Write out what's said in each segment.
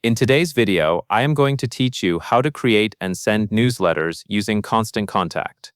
In today's video, I am going to teach you how to create and send newsletters using Constant Contact.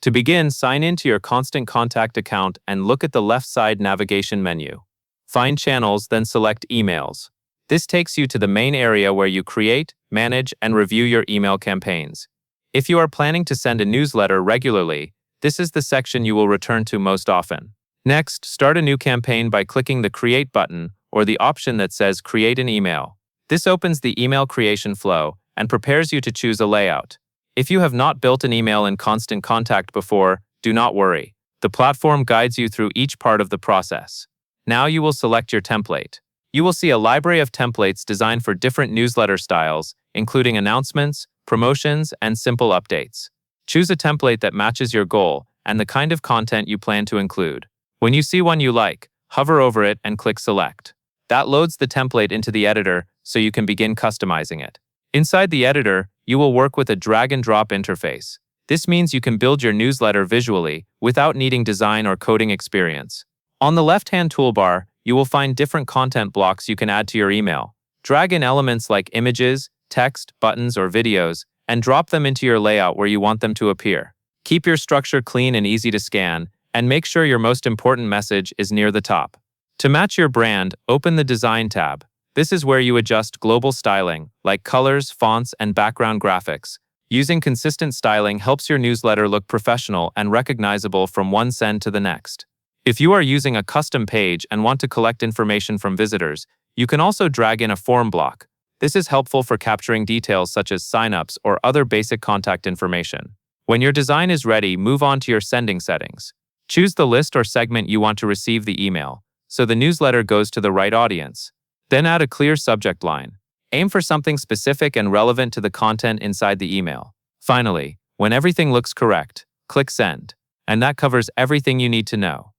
To begin, sign in to your Constant Contact account and look at the left side navigation menu. Find Channels, then select Emails. This takes you to the main area where you create, manage, and review your email campaigns. If you are planning to send a newsletter regularly, this is the section you will return to most often. Next, start a new campaign by clicking the Create button or the option that says Create an Email. This opens the email creation flow and prepares you to choose a layout. If you have not built an email in Constant Contact before, do not worry. The platform guides you through each part of the process. Now you will select your template. You will see a library of templates designed for different newsletter styles, including announcements, promotions, and simple updates. Choose a template that matches your goal and the kind of content you plan to include. When you see one you like, hover over it and click Select. That loads the template into the editor so you can begin customizing it. Inside the editor, you will work with a drag-and-drop interface. This means you can build your newsletter visually without needing design or coding experience. On the left-hand toolbar, you will find different content blocks you can add to your email. Drag in elements like images, text, buttons, or videos, and drop them into your layout where you want them to appear. Keep your structure clean and easy to scan, and make sure your most important message is near the top. To match your brand, open the Design tab. This is where you adjust global styling, like colors, fonts, and background graphics. Using consistent styling helps your newsletter look professional and recognizable from one send to the next. If you are using a custom page and want to collect information from visitors, you can also drag in a form block. This is helpful for capturing details such as signups or other basic contact information. When your design is ready, move on to your sending settings. Choose the list or segment you want to receive the email, so the newsletter goes to the right audience. Then add a clear subject line. Aim for something specific and relevant to the content inside the email. Finally, when everything looks correct, click Send. And that covers everything you need to know.